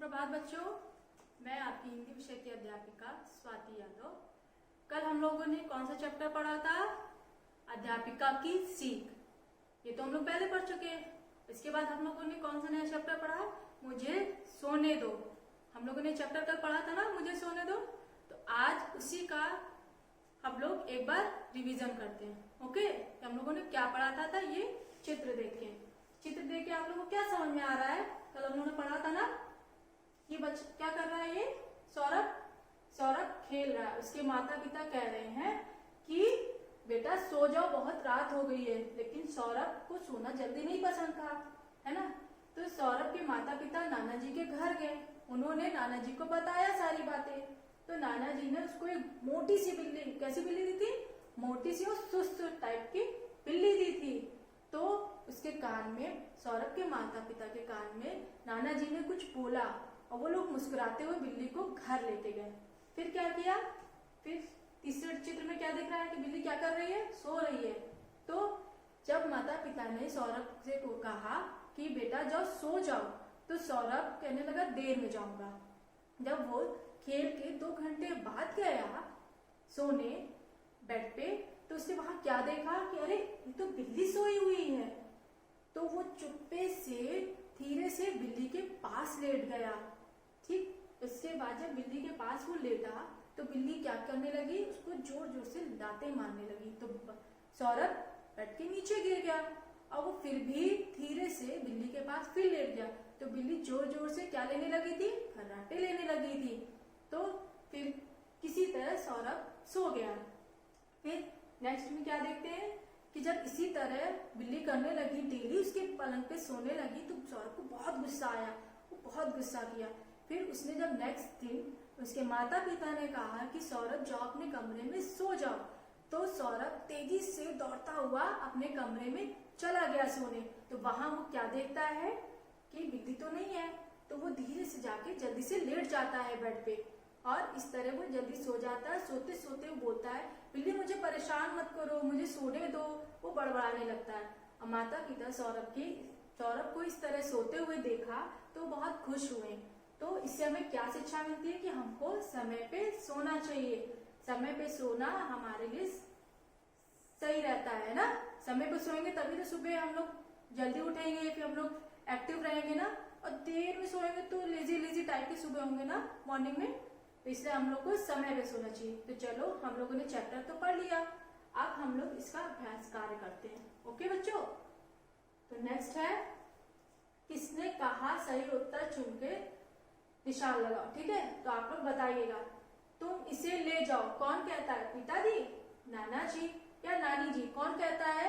सुप्रभात बच्चों, मैं आपकी हिंदी विषय की अध्यापिका स्वाति यादव। कल हम लोगों ने कौन सा चैप्टर पढ़ा था? अध्यापिका की सीख। ये तो हम लोग पहले पढ़ चुके हैं। इसके बाद हम लोगों ने कौन सा नया चैप्टर पढ़ा? मुझे सोने दो। हम लोगों ने चैप्टर कल पढ़ा था ना, मुझे सोने दो। तो आज उसी का हम लोग एक बार रिवीजन करते हैं। ओके, तो हम लोगों ने क्या पढ़ा था ये चित्र देखें। चित्र देख के आप लोगों को क्या समझ में आ रहा है? कल हम लोगों ने पढ़ा था ना, ये बच्चा क्या कर रहा है? ये सौरभ खेल रहा है। उसके माता पिता कह रहे हैं कि बेटा सो जाओ, बहुत रात हो गई है। लेकिन सौरभ को सोना जल्दी नहीं पसंद था, है ना। तो सौरभ के माता पिता नाना जी के घर गए। उन्होंने नाना जी को बताया सारी बातें। तो नाना जी ने उसको एक मोटी सी बिल्ली, कैसी बिल्ली दी थी? मोटी सी और सुस्त टाइप की बिल्ली दी थी। तो उसके कान में, सौरभ के माता पिता के कान में नाना जी ने कुछ बोला और वो लोग मुस्कुराते हुए बिल्ली को घर लेके गए। फिर क्या किया? फिर तीसरे चित्र में क्या दिख रहा है कि बिल्ली क्या कर रही है? सो रही है। तो जब माता पिता ने सौरभ से को कहा कि बेटा जाओ सो जाओ, तो सौरभ कहने लगा देर में जाऊंगा। जब वो खेल के 2 घंटे बाद गया सोने बेड पे, तो उसने वहां क्या देखा कि अरे ये तो बिल्ली सोई हुई है। तो वो चुप्पे से धीरे से बिल्ली के पास लेट गया। ठीक, इसके बाद जब बिल्ली के पास वो लेटा तो बिल्ली क्या करने लगी? उसको जोर जोर से लातें मारने लगी। तो सौरभ बेड के नीचे गिर गया और वो फिर भी धीरे से बिल्ली के पास फिर लेट गया। तो बिल्ली जोर जोर से क्या लेने लगी थी? खर्राटे लेने लगी थी। तो फिर किसी तरह सौरभ सो गया। फिर नेक्स्ट में क्या देखते हैं कि जब इसी तरह बिल्ली करने लगी, डेली उसके पलंग पे सोने लगी, तो सौरभ को बहुत गुस्सा आया। वो बहुत गुस्सा किया। फिर उसने जब नेक्स्ट दिन उसके माता पिता ने कहा कि सौरभ जाओ अपने कमरे में सो जाओ, तो सौरभ तेजी से दौड़ता हुआ अपने कमरे में चला गया सोने। तो वहां वो क्या देखता है कि बिल्ली तो नहीं है। तो वो धीरे से जाके जल्दी से लेट जाता है बेड पे और इस तरह वो जल्दी सो जाता है। सोते सोते वो बोलता है बिल्ली मुझे परेशान मत करो, मुझे सोने दो। वो बड़बड़ाने लगता है। और माता पिता सौरभ को इस तरह सोते हुए देखा तो बहुत खुश हुए। तो इससे हमें क्या शिक्षा मिलती है कि हमको समय पे सोना चाहिए। समय पे सोना हमारे लिए सही रहता है ना। समय पे सोएंगे तभी तो सुबह हम लोग जल्दी उठेंगे, फिर हम लोग एक्टिव रहेंगे ना। और देर में सोएंगे तो लेजी टाइप की सुबह होंगे ना मॉर्निंग में। तो इसलिए हम लोग को समय पे सोना चाहिए। तो चलो, हम लोगों ने चैप्टर तो पढ़ लिया, अब हम लोग इसका अभ्यास कार्य करते हैं। ओके बच्चों, तो नेक्स्ट है किसने कहा सही उत्तर चुन के निशान लगाओ। ठीक है, तो आप लोग बताइएगा। तुम इसे ले जाओ, कौन कहता है? पिताजी, नाना जी या नानी जी? कौन कहता है?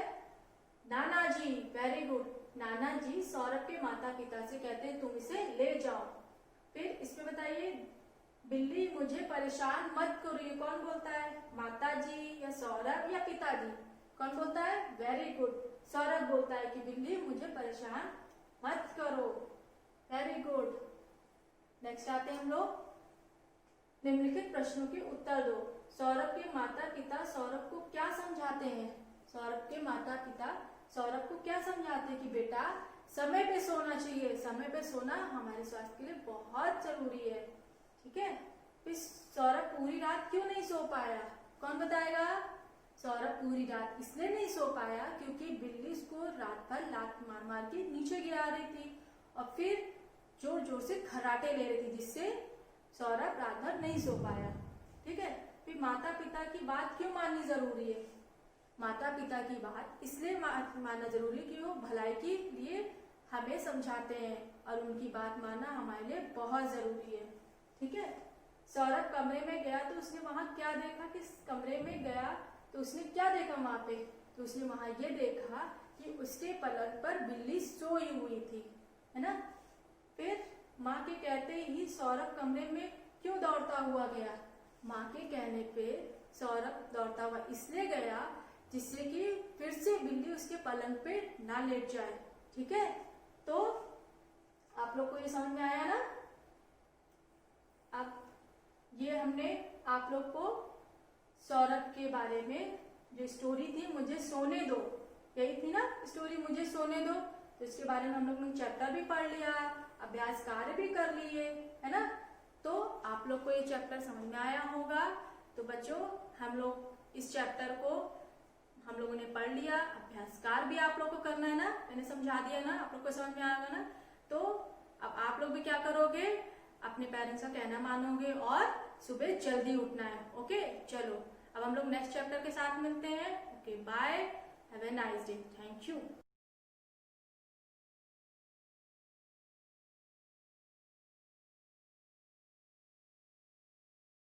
नाना जी। Very good. नाना जी सौरभ के माता पिता से कहते हैं तुम इसे ले जाओ। फिर इसमें बताइए, बिल्ली मुझे परेशान मत करो, ये कौन बोलता है? माता जी या सौरभ या पिताजी? कौन बोलता है? वेरी गुड, सौरभ बोलता है कि बिल्ली मुझे परेशान मत करो। Very good. नेक्स्ट आते हैं हम लोग, निम्नलिखित प्रश्नों के उत्तर दो। सौरभ के माता पिता सौरभ को क्या समझाते हैं? सौरभ के माता पिता सौरभ को क्या समझाते हैं कि बेटा समय पे सोना चाहिए। समय पे सोना हमारे स्वास्थ्य के लिए बहुत जरूरी है। ठीक है। फिर सौरभ पूरी रात क्यों नहीं सो पाया? कौन बताएगा? सौरभ पूरी रात इसलिए नहीं सो पाया क्योंकि बिल्ली उसको रात भर लात मार मार के नीचे गिरा रही थी और फिर जोर जोर से खर्राटे ले रही थी, जिससे सौरभ रात भर नहीं सो पाया। ठीक है। फिर माता पिता की बात क्यों माननी जरूरी है? माता पिता की बात इसलिए मानना जरूरी है कि वो भलाई के लिए हमें समझाते हैं और उनकी बात मानना हमारे लिए बहुत जरूरी है। ठीक है। सौरभ कमरे में गया तो उसने वहां क्या देखा? कि कमरे में गया तो उसने क्या देखा वहां पे? तो उसने वहां ये देखा कि उसके पलंग पर बिल्ली सोई हुई थी, है ना। फिर माँ के कहते ही सौरभ कमरे में क्यों दौड़ता हुआ गया? माँ के कहने पे सौरभ दौड़ता हुआ इसलिए गया जिससे कि फिर से बिल्ली उसके पलंग पे ना लेट जाए। ठीक है। तो आप लोग को ये समझ में आया ना? अब ये हमने आप लोग को सौरभ के बारे में जो स्टोरी थी मुझे सोने दो, यही थी ना स्टोरी, मुझे सोने दो। तो इसके बारे में हम लोग ने चैप्टर भी पढ़ लिया, अभ्यास कार्य भी कर लिए, है ना। तो आप लोग को ये चैप्टर समझ में आया होगा। तो बच्चों हम लोग इस चैप्टर को हम लोगों ने पढ़ लिया, अभ्यास कार्य भी आप लोग को करना है ना, मैंने समझा दिया ना, आप लोग को समझ में आएगा ना। तो अब आप लोग भी क्या करोगे, अपने पेरेंट्स का कहना मानोगे और सुबह जल्दी उठना है। ओके चलो अब हम लोग नेक्स्ट चैप्टर के साथ मिलते हैं। Okay bye, have a nice day, thank you.